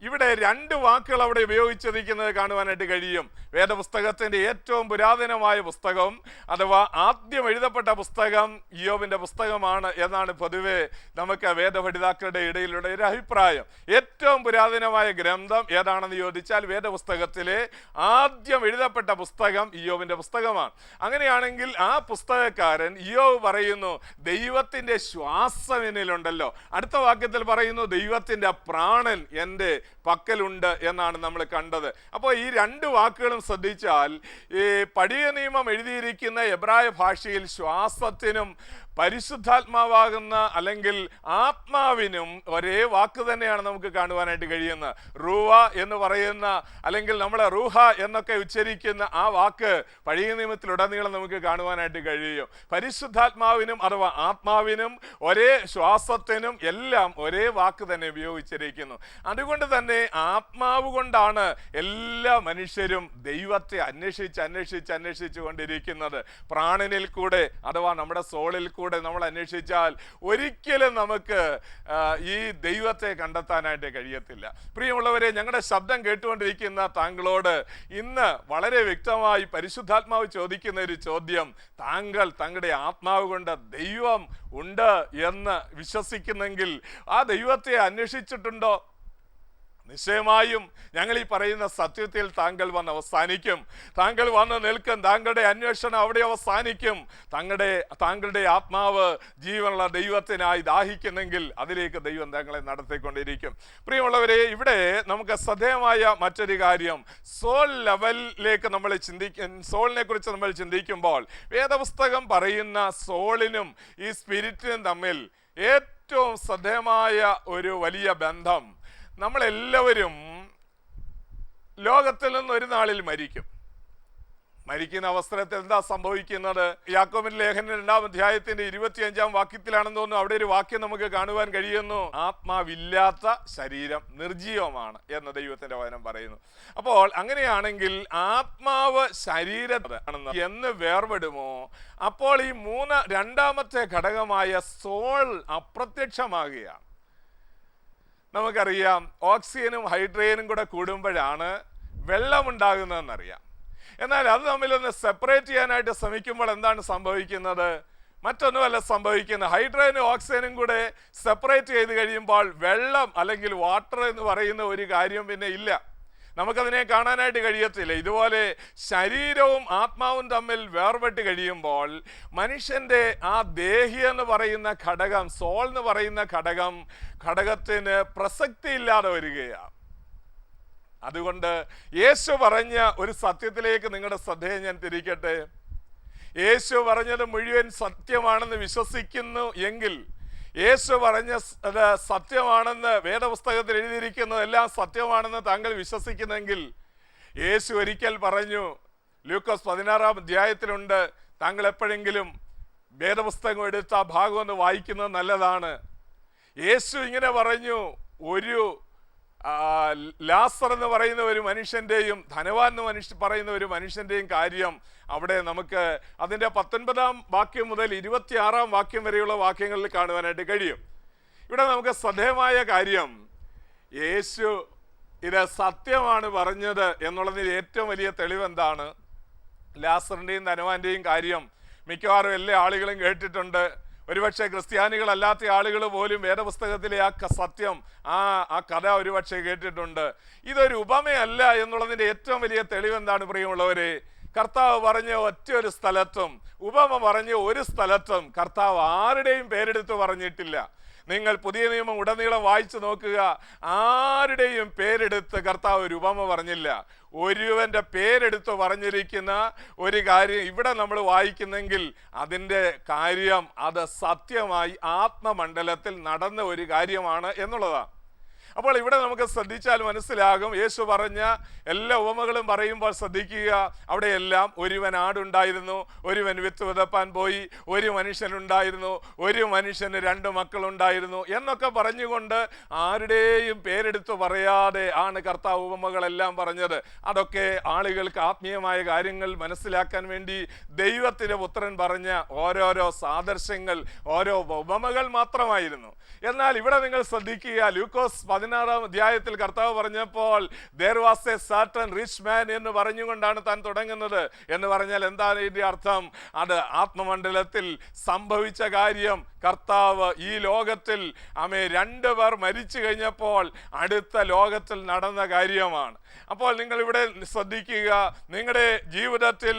ഇവിടെ രണ്ട് വാക്കുകൾ അവിടെ ഉപയോഗിച്ചിരിക്കുന്നത് കാണുവാനായിട്ട് കഴിയും. വേദപുസ്തകത്തിൻ്റെ ഏറ്റവും പുരാതനമായ പുസ്തകം അഥവാ ആദ്യം എഴുതപ്പെട്ട പുസ്തകം ഇയ്യോബിൻ്റെ പുസ്തകമാണ് എന്നാണ് പൊതുവെ നമുക്ക് വേദപഠിതാക്കളുടെ ഇടയിലുള്ള ഒരു അഭിപ്രായം. ഏറ്റവും പുരാതനമായ ഗ്രന്ഥം ഏതാണെന്ന് ചോദിച്ചാൽ വേദപുസ്തകത്തിലെ ആദ്യം എഴുതപ്പെട്ട പുസ്തകം ഇയ്യോബിൻ്റെ പുസ്തകമാണ്. അങ്ങനെയാണെങ്കിൽ ആ പുസ്തകക്കാരൻ ഇയ്യോബ് പറയുന്നു, ദൈവത്തിൻ്റെ ശ്വാസം എന്നിലുണ്ടല്ലോ. അടുത്ത വാക്യത്തിൽ പറയുന്നു, ദൈവത്തിൻ്റെ പ്രാണൻ എൻ്റെ പക്കലുണ്ട് എന്നാണ് നമ്മൾ കണ്ടത്. അപ്പോൾ ഈ രണ്ട് വാക്കുകളും ശ്രദ്ധിച്ചാൽ ഈ പഴയ നിയമം എഴുതിയിരിക്കുന്ന എബ്രായ ഭാഷയിൽ ശ്വാസത്തിനും പരിശുദ്ധാത്മാവാകുന്ന അല്ലെങ്കിൽ ആത്മാവിനും ഒരേ വാക്ക് തന്നെയാണ് നമുക്ക് കാണുവാനായിട്ട് കഴിയുന്നത്. റൂവ എന്ന് പറയുന്ന അല്ലെങ്കിൽ നമ്മൾ റൂഹ എന്നൊക്കെ ഉച്ചരിക്കുന്ന ആ വാക്ക് പഴയ നിയമത്തിലുടനീളം നമുക്ക് കാണുവാനായിട്ട് കഴിയും. പരിശുദ്ധാത്മാവിനും അഥവാ ആത്മാവിനും ഒരേ ശ്വാസത്തിനും എല്ലാം ഒരേ വാക്ക് തന്നെ ഉപയോഗിച്ചിരിക്കുന്നു. അതുകൊണ്ട് തന്നെ ആത്മാവ് കൊണ്ടാണ് എല്ലാ മനുഷ്യരും ദൈവത്തെ അന്വേഷിച്ചു കൊണ്ടിരിക്കുന്നത്. പ്രാണനിൽ കൂടെ അഥവാ നമ്മുടെ സോളിൽ കൂടെ നമ്മൾ അന്വേഷിച്ചാൽ ഒരിക്കലും നമുക്ക് ഈ ദൈവത്തെ കണ്ടെത്താനായിട്ട് കഴിയത്തില്ല. പ്രിയമുള്ളവരെ, ഞങ്ങളുടെ ശബ്ദം കേട്ടുകൊണ്ടിരിക്കുന്ന താങ്കളോട് ഇന്ന് വളരെ വ്യക്തമായി പരിശുദ്ധാത്മാവ് ചോദിക്കുന്ന ഒരു ചോദ്യം, താങ്കൾ തങ്ങളുടെ ആത്മാവ് കൊണ്ട് ദൈവം ഉണ്ട് എന്ന് വിശ്വസിക്കുന്നെങ്കിൽ ആ ദൈവത്തെ അന്വേഷിച്ചിട്ടുണ്ടോ? നിശ്ചയമായും ഞങ്ങൾ ഈ പറയുന്ന സത്യത്തിൽ താങ്കൾ വന്ന് അവസാനിക്കും. താങ്കൾ വന്ന് നിൽക്കും. താങ്കളുടെ അന്വേഷണം അവിടെ അവസാനിക്കും. താങ്കളുടെ ആത്മാവ് ജീവനുള്ള ദൈവത്തിനായി ദാഹിക്കുന്നെങ്കിൽ അതിലേക്ക് ദൈവം താങ്കളെ നടത്തിക്കൊണ്ടിരിക്കും. പ്രിയമുള്ളവരെ, ഇവിടെ നമുക്ക് ശ്രദ്ധേയമായ മറ്റൊരു കാര്യം, സോൾ ലെവലിലേക്ക് നമ്മൾ സോളിനെ കുറിച്ച് നമ്മൾ ചിന്തിക്കുമ്പോൾ വേദപുസ്തകം പറയുന്ന സോളിനും ഈ സ്പിരിറ്റിനും തമ്മിൽ ഏറ്റവും ശ്രദ്ധേയമായ ഒരു വലിയ ബന്ധം, നമ്മളെല്ലാവരും ലോകത്തിൽ നിന്ന് ഒരു നാളിൽ മരിക്കും. മരിക്കുന്ന അവസരത്തിൽ എന്താ സംഭവിക്കുന്നത്? യാക്കോബിന്റെ ലേഖനം 2-ാം അധ്യായത്തിന്റെ 25-ാം വാക്യത്തിലാണെന്ന് തോന്നുന്നു. അവിടെ ഒരു വാക്യം നമുക്ക് കാണുവാൻ കഴിയുന്നു, ആത്മാവില്ലാത്ത ശരീരം നിർജീവമാണ് എന്ന് ദൈവത്തിന്റെ വചനം പറയുന്നു. അപ്പോൾ അങ്ങനെയാണെങ്കിൽ ആത്മാവ് ശരീരമാണെന്ന് എന്ന് വേർപെടുമോ, അപ്പോൾ ഈ രണ്ടാമത്തെ ഘടകമായ സോൾ അപ്രത്യക്ഷമാകുകയാണ്. നമുക്കറിയാം, ഓക്സിജനും ഹൈഡ്രജനും കൂടെ കൂടുമ്പോഴാണ് വെള്ളമുണ്ടാകുന്നതെന്നറിയാം. എന്നാൽ അത് തമ്മിലൊന്ന് സെപ്പറേറ്റ് ചെയ്യാനായിട്ട് ശ്രമിക്കുമ്പോൾ എന്താണ് സംഭവിക്കുന്നത്? മറ്റൊന്നുമല്ല സംഭവിക്കുന്നത്. ഹൈഡ്രജനും ഓക്സിജനും കൂടെ സെപ്പറേറ്റ് ചെയ്ത് കഴിയുമ്പോൾ വെള്ളം അല്ലെങ്കിൽ വാട്ടർ എന്ന് പറയുന്ന ഒരു കാര്യം പിന്നെ ഇല്ല. നമുക്കതിനെ കാണാനായിട്ട് കഴിയത്തില്ല. ഇതുപോലെ ശരീരവും ആത്മാവും തമ്മിൽ വേർപെട്ട് കഴിയുമ്പോൾ മനുഷ്യൻ്റെ ആ ദേഹി എന്ന് പറയുന്ന ഘടകം, സോൾ എന്ന് പറയുന്ന ഘടകത്തിന് പ്രസക്തി ഇല്ലാതെ വരികയാണ്. അതുകൊണ്ട് യേശു പറഞ്ഞ ഒരു സത്യത്തിലേക്ക് നിങ്ങളുടെ ശ്രദ്ധയെ ഞാൻ തിരിക്കട്ടെ. യേശു പറഞ്ഞത് മുഴുവൻ സത്യമാണെന്ന് വിശ്വസിക്കുന്നു എങ്കിൽ, യേശു പറഞ്ഞ സത്യമാണെന്ന് വേദപുസ്തകത്തിൽ എഴുതിയിരിക്കുന്നതെല്ലാം സത്യമാണെന്ന് താങ്കൾ വിശ്വസിക്കുന്നെങ്കിൽ, യേശു ഒരിക്കൽ പറഞ്ഞു, ലൂക്കോസ് 16-ാം അധ്യായത്തിലുണ്ട്, താങ്കൾ എപ്പോഴെങ്കിലും വേദപുസ്തകം എടുത്ത ആ ഭാഗം ഒന്ന് വായിക്കുന്നത് നല്ലതാണ്. യേശു ഇങ്ങനെ പറഞ്ഞു, ഒരു ലാസർ എന്ന് പറയുന്ന ഒരു മനുഷ്യൻ്റെയും ധനവാൻ എന്ന് പറയുന്ന ഒരു മനുഷ്യൻ്റെയും കാര്യം അവിടെ നമുക്ക് അതിൻ്റെ 19-ാം വാക്യം മുതൽ 26-ാം വാക്യം വരെയുള്ള വാക്യങ്ങളിൽ കാണുവാനായിട്ട് കഴിയും. ഇവിടെ നമുക്ക് ശ്രദ്ധേയമായ കാര്യം, യേശു ഇത് സത്യമാണ് പറഞ്ഞത് എന്നുള്ളതിന് ഏറ്റവും വലിയ തെളിവെന്താണ്? ലാസറിൻ്റെയും ധനവാന്റെയും കാര്യം മിക്കവാറും എല്ലാ ആളുകളും കേട്ടിട്ടുണ്ട്. ഒരുപക്ഷെ ക്രിസ്ത്യാനികളല്ലാത്ത ആളുകൾ പോലും വേദപുസ്തകത്തിലെ ആ സത്യം, ആ കഥ ഒരുപക്ഷെ കേട്ടിട്ടുണ്ട്. ഇതൊരു ഉപമയല്ല എന്നുള്ളതിൻ്റെ ഏറ്റവും വലിയ തെളിവെന്താണ് പ്രിയമുള്ളവരെ? കർത്താവ് പറഞ്ഞ ഒറ്റൊരു സ്ഥലത്തും, ഉപമ പറഞ്ഞ ഒരു സ്ഥലത്തും കർത്താവ് ആരുടെയും പേരെടുത്ത് പറഞ്ഞിട്ടില്ല. നിങ്ങൾ പുതിയ നിയമം ഉടനീളം വായിച്ചു നോക്കുക, ആരുടെയും പേരെടുത്ത് കർത്താവ് ഒരു ഉപമ പറഞ്ഞില്ല. ഒരുവന്റെ പേരെടുത്ത് പറഞ്ഞിരിക്കുന്ന ഒരു കാര്യം ഇവിടെ നമ്മൾ വായിക്കുന്നെങ്കിൽ അതിൻ്റെ കാര്യം അത് സത്യമായി ആത്മമണ്ഡലത്തിൽ നടന്ന ഒരു കാര്യമാണ് എന്നുള്ളതാണ്. അപ്പോൾ ഇവിടെ നമുക്ക് ശ്രദ്ധിച്ചാൽ മനസ്സിലാകും, യേശു പറഞ്ഞ എല്ലാ ഉപമകളും പറയുമ്പോൾ ശ്രദ്ധിക്കുക, അവിടെയെല്ലാം ഒരുവൻ ആടുണ്ടായിരുന്നു, ഒരുവൻ വിത്ത് വിതപ്പാൻ പോയി, ഒരു മനുഷ്യനുണ്ടായിരുന്നു, ഒരു മനുഷ്യന് 2 മക്കളുണ്ടായിരുന്നു എന്നൊക്കെ പറഞ്ഞുകൊണ്ട് ആരുടെയും പേരെടുത്ത് പറയാതെ ആണ് കർത്താവ് ഉപമകളെല്ലാം പറഞ്ഞത്. അതൊക്കെ ആളുകൾക്ക് ആത്മീയമായ കാര്യങ്ങൾ മനസ്സിലാക്കാൻ വേണ്ടി ദൈവത്തിൻ്റെ പുത്രൻ പറഞ്ഞ ഓരോരോ സാദൃശ്യങ്ങൾ, ഓരോ ഉപമകൾ മാത്രമായിരുന്നു. എന്നാൽ ഇവിടെ നിങ്ങൾ ശ്രദ്ധിക്കുക, ലൂക്കോസ് 16-ാം അധ്യായത്തിൽ കർത്താവ് പറഞ്ഞപ്പോൾ there was a certain rich man എന്ന് പറഞ്ഞുകൊണ്ടാണ് താൻ തുടങ്ങുന്നത്. എന്ന് പറഞ്ഞാൽ എന്താണ് ഇതിന്റെ അർത്ഥം? അത് ആത്മമണ്ഡലത്തിൽ സംഭവിച്ച കാര്യം. കർത്താവ് ഈ ലോകത്തിൽ രണ്ടുപേർ മരിച്ചു കഴിഞ്ഞപ്പോൾ അടുത്ത ലോകത്തിൽ നടന്ന കാര്യമാണ്. അപ്പോൾ നിങ്ങൾ ഇവിടെ ശ്രദ്ധിക്കുക, നിങ്ങളുടെ ജീവിതത്തിൽ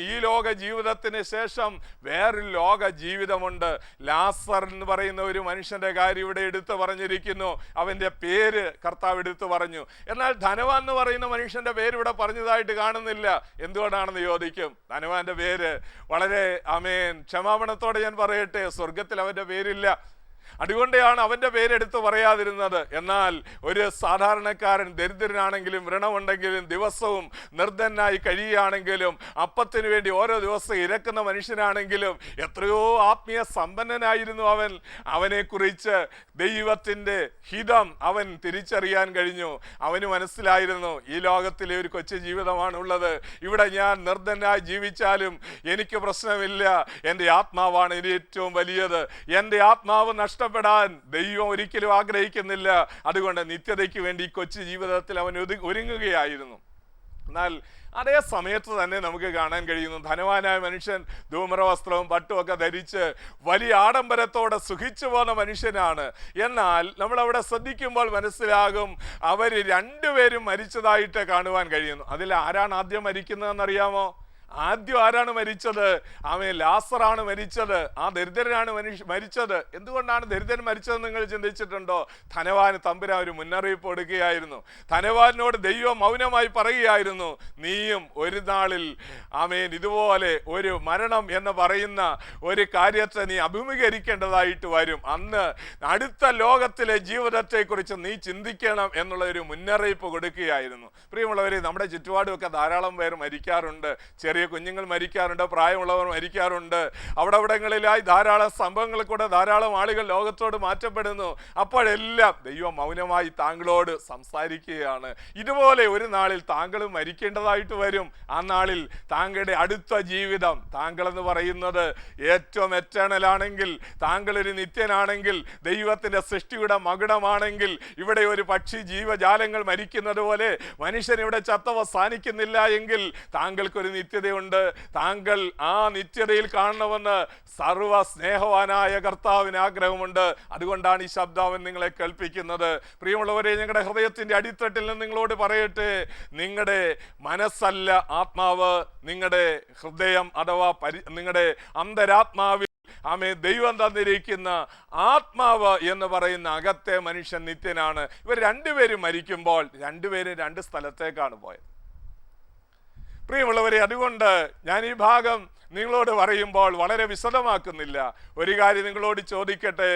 ഈ ലോക ജീവിതത്തിന് ശേഷം വേറൊരു ലോക ജീവിതമുണ്ട്. ലാസർ എന്ന് പറയുന്ന ഒരു മനുഷ്യന്റെ കാര്യം ഇവിടെ എടുത്തു പറഞ്ഞിരിക്കുന്നു. അവന്റെ പേര് കർത്താവ് എടുത്തു പറഞ്ഞു. എന്നാൽ ധനവാൻ എന്ന് പറയുന്ന മനുഷ്യന്റെ പേര് ഇവിടെ പറഞ്ഞതായിട്ട് കാണുന്നില്ല. എന്തുകൊണ്ടാണെന്ന് ചോദിക്കും. ധനവാന്റെ പേര് വളരെ ക്ഷമാപണത്തോടെ ഞാൻ പറയട്ടെ, സ്വർഗത്തിൽ അവന്റെ പേരില്ല. അതുകൊണ്ടാണ് അവന്റെ പേരെടുത്ത് പറയാതിരുന്നത്. എന്നാൽ ഒരു സാധാരണക്കാരൻ ദരിദ്രനാണെങ്കിലും വ്രണമുണ്ടെങ്കിലും ദിവസവും നിർദ്ധനായി കഴിയുകയാണെങ്കിലും അപ്പത്തിന് വേണ്ടി ഓരോ ദിവസം ഇരക്കുന്ന മനുഷ്യനാണെങ്കിലും എത്രയോ ആത്മീയ സമ്പന്നനായിരുന്നു അവൻ. അവനെക്കുറിച്ച് ദൈവത്തിൻ്റെ ഹിതം അവൻ തിരിച്ചറിയാൻ കഴിഞ്ഞു. അവന് മനസ്സിലായിരുന്നു ഈ ലോകത്തിലെ ഒരു കൊച്ചു ജീവിതമാണുള്ളത്. ഇവിടെ ഞാൻ നിർദ്ധനായി ജീവിച്ചാലും എനിക്ക് പ്രശ്നമില്ല. എൻ്റെ ആത്മാവാണ് ഇനി ഏറ്റവും വലിയത്. എൻ്റെ ആത്മാവ് നഷ്ടപ്പെടാൻ ദൈവം ഒരിക്കലും ആഗ്രഹിക്കുന്നില്ല. അതുകൊണ്ട് നിത്യതയ്ക്ക് വേണ്ടി കൊച്ചു ജീവിതത്തിൽ അവൻ ഒരുങ്ങുകയായിരുന്നു. എന്നാൽ അതേ സമയത്ത് തന്നെ നമുക്ക് കാണാൻ കഴിയുന്നു, ധനവാനായ മനുഷ്യൻ ധൂമ്രവസ്ത്രവും പട്ടുമൊക്കെ ധരിച്ച് വലിയ ആഡംബരത്തോടെ സുഖിച്ചു പോകുന്ന മനുഷ്യനാണ്. എന്നാൽ നമ്മളവിടെ ശ്രദ്ധിക്കുമ്പോൾ മനസ്സിലാകും അവർ രണ്ടുപേരും മരിച്ചതായിട്ട് കാണുവാൻ കഴിയുന്നു. അതിൽ ആരാണ് ആദ്യം മരിക്കുന്നതെന്നറിയാമോ? ആദ്യം ആരാണ് മരിച്ചത്? ലാസറാണ് മരിച്ചത്. ആ ദരിദ്രനാണ് മരിച്ചത്. എന്തുകൊണ്ടാണ് ദരിദ്രൻ മരിച്ചതെന്ന് നിങ്ങൾ ചിന്തിച്ചിട്ടുണ്ടോ? ധനവാന് തമ്പുരാൻ ഒരു മുന്നറിയിപ്പ് കൊടുക്കുകയായിരുന്നു. ധനവാനോട് ദൈവം മൗനമായി പറയുകയായിരുന്നു, നീയും ഒരു നാളിൽ ഇതുപോലെ ഒരു മരണം എന്ന് പറയുന്ന ഒരു കാര്യത്തെ നീ അഭിമുഖീകരിക്കേണ്ടതായിട്ട് വരും. അന്ന് അടുത്ത ലോകത്തിലെ ജീവിതത്തെക്കുറിച്ച് നീ ചിന്തിക്കണം എന്നുള്ള ഒരു മുന്നറിയിപ്പ് കൊടുക്കുകയായിരുന്നു. പ്രിയമുള്ളവരെ, നമ്മുടെ ചുറ്റുപാടുമൊക്കെ ധാരാളം പേർ മരിക്കാറുണ്ട്. ചെറിയ കുഞ്ഞുങ്ങൾ മരിക്കാറുണ്ട്, പ്രായമുള്ളവർ മരിക്കാറുണ്ട്. അവിടങ്ങളിലായി ധാരാളം സംഭവങ്ങളിൽ കൂടെ ധാരാളം ആളുകൾ ലോകത്തോട് മാറ്റപ്പെടുന്നു. അപ്പോഴെല്ലാം ദൈവം മൗനമായി താങ്കളോട് സംസാരിക്കുകയാണ്. ഇതുപോലെ ഒരു നാളിൽ താങ്കളും മരിക്കേണ്ടതായിട്ട് വരും. ആ നാളിൽ താങ്കളുടെ അടുത്ത ജീവിതം, താങ്കൾ എന്ന് പറയുന്നത് ഏറ്റവും എറ്റേണൽ ആണെങ്കിൽ, താങ്കൾ ഒരു നിത്യനാണെങ്കിൽ, ദൈവത്തിന്റെ സൃഷ്ടിയുടെ മകുടമാണെങ്കിൽ, ഇവിടെ ഒരു പക്ഷി ജീവജാലങ്ങൾ മരിക്കുന്നത് പോലെ മനുഷ്യൻ ഇവിടെ ചത്തവസാനിക്കുന്നില്ല എങ്കിൽ താങ്കൾക്കൊരു നിത്യതയുണ്ട്. താങ്കൾ ആ നിത്യതയിൽ കാണണമെന്ന് സർവ സ്നേഹവാനായ കർത്താവിന് ആഗ്രഹമുണ്ട്. അതുകൊണ്ടാണ് ഈ ശബ്ദം നിങ്ങളെ കേൾപ്പിക്കുന്നത്. പ്രിയമുള്ളവരെ, ഞങ്ങളുടെ ഹൃദയത്തിന്റെ അടിത്തട്ടിൽ നിന്ന് നിങ്ങളോട് പറയട്ടെ, നിങ്ങളുടെ മനസ്സല്ല ആത്മാവ്, നിങ്ങളുടെ ഹൃദയം അഥവാ നിങ്ങളുടെ അന്തരാത്മാവിൽ ദൈവം തന്നിരിക്കുന്ന ആത്മാവ് എന്ന് പറയുന്ന അകത്തെ മനുഷ്യൻ നിത്യനാണ്. ഇവർ രണ്ടുപേരും മരിക്കുമ്പോൾ രണ്ടുപേരും രണ്ട് സ്ഥലത്തേക്കാണ് പോയത്. പ്രിയമുള്ളവരെ, അതുകൊണ്ട് ഞാൻ ഈ ഭാഗം നിങ്ങളോട് പറയുമ്പോൾ വളരെ വിശദമാക്കുന്നില്ല. ഒരു കാര്യം നിങ്ങളോട് ചോദിക്കട്ടെ,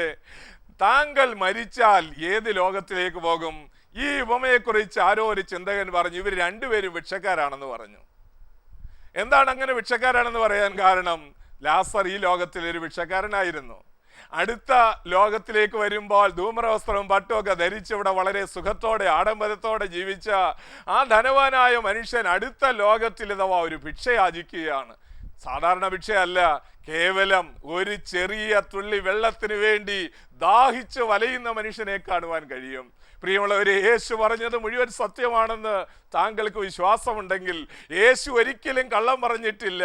താങ്കൾ മരിച്ചാൽ ഏത് ലോകത്തിലേക്ക് പോകും? ഈ ഉപമയെക്കുറിച്ച് ആരോ ഒരു ചിന്തകൻ പറഞ്ഞു, ഇവർ രണ്ടുപേരും ഭിക്ഷക്കാരാണെന്ന് പറഞ്ഞു. എന്താണ് അങ്ങനെ ഭിക്ഷക്കാരാണെന്ന് പറയാൻ കാരണം? ലാസർ ഈ ലോകത്തിൽ ഒരു ഭിക്ഷക്കാരനായിരുന്നു. അടുത്ത ലോകത്തിലേക്ക് വരുമ്പോൾ ധൂമ്രവസ്ത്രവും പട്ടുമൊക്കെ ധരിച്ച് ഇവിടെ വളരെ സുഖത്തോടെ ആഡംബരത്തോടെ ജീവിച്ച ആ ധനവാനായ മനുഷ്യൻ അടുത്ത ലോകത്തിൽ ഇതവാ ഒരു ഭിക്ഷ യാചിക്കുകയാണ്. സാധാരണ ഭിക്ഷയല്ല, കേവലം ഒരു ചെറിയ തുള്ളി വെള്ളത്തിന് വേണ്ടി ദാഹിച്ച് വലയുന്ന മനുഷ്യനെ കാണുവാൻ കഴിയും. പ്രിയമുള്ളവരെ, യേശു പറഞ്ഞത് മുഴുവൻ സത്യമാണെന്ന് താങ്കൾക്ക് വിശ്വാസമുണ്ടെങ്കിൽ, യേശു ഒരിക്കലും കള്ളം പറഞ്ഞിട്ടില്ല.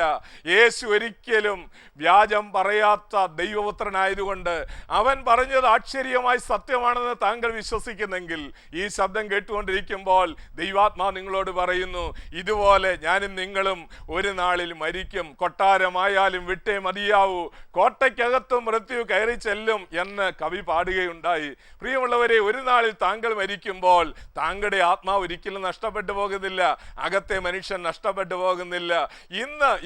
യേശു ഒരിക്കലും വ്യാജം പറയാത്ത ദൈവപുത്രനായതുകൊണ്ട് അവൻ പറഞ്ഞത് ആശ്ചര്യമായി സത്യമാണെന്ന് താങ്കൾ വിശ്വസിക്കുന്നെങ്കിൽ, ഈ ശബ്ദം കേട്ടുകൊണ്ടിരിക്കുമ്പോൾ ദൈവാത്മാ നിങ്ങളോട് പറയുന്നു, ഇതുപോലെ ഞാനും നിങ്ങളും ഒരു നാളിൽ മരിക്കും. കൊട്ടാരമായാലും വിട്ടേ മതിയാവൂ, കോട്ടയ്ക്കകത്തും മൃത്യു കയറി ചെല്ലും എന്ന് കവി പാടുകയുണ്ടായി. പ്രിയമുള്ളവരെ, ഒരു നാളിൽ താങ്കൾ മരിക്കുമ്പോൾ താങ്കളുടെ ആത്മാവ് ഒരിക്കലും നഷ്ടപ്പെട്ടു പോകുന്നില്ല, അകത്തെ മനുഷ്യൻ നഷ്ടപ്പെട്ടു പോകുന്നില്ല.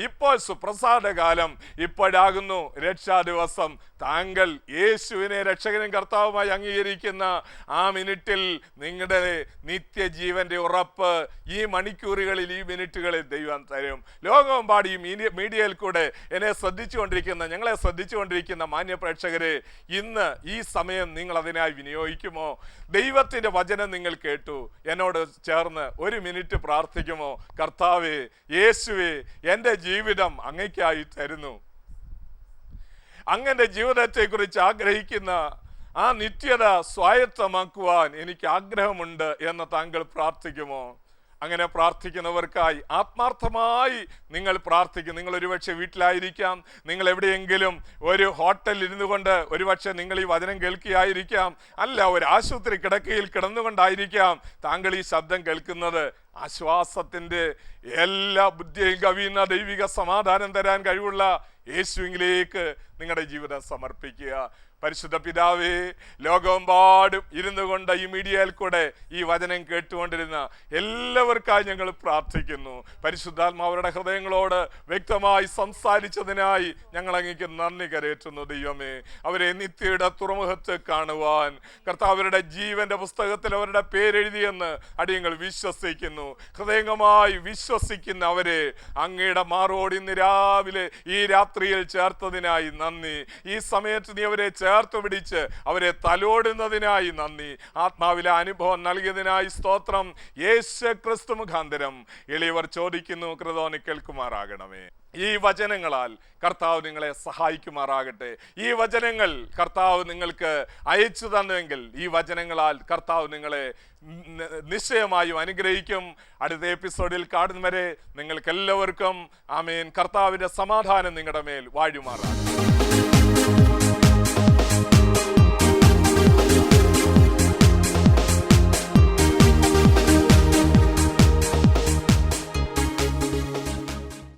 ഇപ്പോൾ സുപ്രസാദ കാലം, ഇപ്പോഴാകുന്നു രക്ഷാ ദിവസം. താങ്കൾ യേശുവിനെ രക്ഷകനും കർത്താവുമായി അംഗീകരിക്കുന്ന ആ മിനിറ്റിൽ നിങ്ങളുടെ നിത്യജീവന്റെ ഉറപ്പ് ഈ മണിക്കൂറുകളിൽ, ഈ മിനിറ്റുകളിൽ ദൈവം തരും. ലോകമെമ്പാടും ഈ മീഡിയയിൽ കൂടെ ഞങ്ങളെ ശ്രദ്ധിച്ചുകൊണ്ടിരിക്കുന്ന മാന്യ പ്രേക്ഷകരെ, ഇന്ന് ഈ സമയം നിങ്ങൾ അതിനായി വിനിയോഗിക്കുമോ? ദൈവത്തിന്റെ വചനം നിങ്ങൾ കേട്ടു, എന്നോട് ചേർന്ന് ഒരു മിനിറ്റ് പ്രാർത്ഥിക്കുമോ? കർത്താവേ, യേശുവേ, എൻ്റെ ജീവിതം അങ്ങയ്ക്കായി തരുന്നു. അങ്ങന്റെ ജീവിതത്തെക്കുറിച്ച് ആഗ്രഹിക്കുന്ന ആ നിത്യത സ്വായത്തമാക്കുവാൻ എനിക്ക് ആഗ്രഹമുണ്ട് എന്ന് താങ്കൾ പ്രാർത്ഥിക്കുമോ? അങ്ങനെ പ്രാർത്ഥിക്കുന്നവർക്കായി ആത്മാർത്ഥമായി നിങ്ങൾ പ്രാർത്ഥിക്കും. നിങ്ങൾ ഒരുപക്ഷെ വീട്ടിലായിരിക്കാം, നിങ്ങൾ എവിടെയെങ്കിലും ഒരു ഹോട്ടലിൽ ഇരുന്നു കൊണ്ട് ഒരുപക്ഷെ നിങ്ങൾ ഈ വചനം കേൾക്കുകയായിരിക്കാം, അല്ല ഒരു ആശുപത്രി കിടക്കയിൽ കിടന്നുകൊണ്ടായിരിക്കാം താങ്കൾ ഈ ശബ്ദം കേൾക്കുന്നത്. ആശ്വാസത്തിൻ്റെ എല്ലാ ബുദ്ധിയും കവിയുന്ന ദൈവിക സമാധാനം തരാൻ കഴിവുള്ള യേശുവിലേക്ക് നിങ്ങളുടെ ജീവിതം സമർപ്പിക്കുക. പരിശുദ്ധ പിതാവേ, ലോകമെമ്പാടും ഇരുന്നു കൊണ്ട് ഈ മീഡിയയിൽ കൂടെ ഈ വചനം കേട്ടുകൊണ്ടിരുന്ന എല്ലാവർക്കായി ഞങ്ങൾ പ്രാർത്ഥിക്കുന്നു. പരിശുദ്ധാത്മാവരുടെ ഹൃദയങ്ങളോട് വ്യക്തമായി സംസാരിച്ചതിനായി ഞങ്ങൾ അങ്ങേക്ക് നന്ദി കരയറ്റുന്നു. ദൈവമേ, അവരെ നിത്യയുടെ തുറമുഖത്ത് കാണുവാൻ കർത്താവരുടെ ജീവന്റെ പുസ്തകത്തിൽ അവരുടെ പേരെഴുതിയെന്ന് അടിയങ്ങൾ വിശ്വസിക്കുന്നു. ഹൃദയംഗമായി വിശ്വസിക്കുന്ന അവരെ അങ്ങയുടെ മാറോട് ഇന്ന് രാവിലെ ഈ രാത്രിയിൽ ചേർത്തതിനായി നന്ദി. ഈ സമയത്ത് നീ അവരെ ചേർത്ത് പിടിച്ച് അവരെ തലോടുന്നതിനായി നന്ദി. ആത്മാവിലെ അനുഭവം നൽകിയതിനായി സ്തോത്രം. യേശു ക്രിസ്തു മുഖാന്തരം എളിയവർ ചോദിക്കുന്നു, കൃതോനി കേൾക്കുമാറാകണമേ. ഈ വചനങ്ങളാൽ കർത്താവ് നിങ്ങളെ സഹായിക്കുമാറാകട്ടെ. ഈ വചനങ്ങൾ കർത്താവ് നിങ്ങൾക്ക് അയച്ചു തന്നെങ്കിൽ ഈ വചനങ്ങളാൽ കർത്താവ് നിങ്ങളെ നിശ്ചയമായും അനുഗ്രഹിക്കും. അടുത്ത എപ്പിസോഡിൽ കാണുന്നവരെ നിങ്ങൾക്കെല്ലാവർക്കും ആമേൻ. കർത്താവിൻ്റെ സമാധാനം നിങ്ങളുടെ മേൽ വാഴുമാറാകട്ടെ.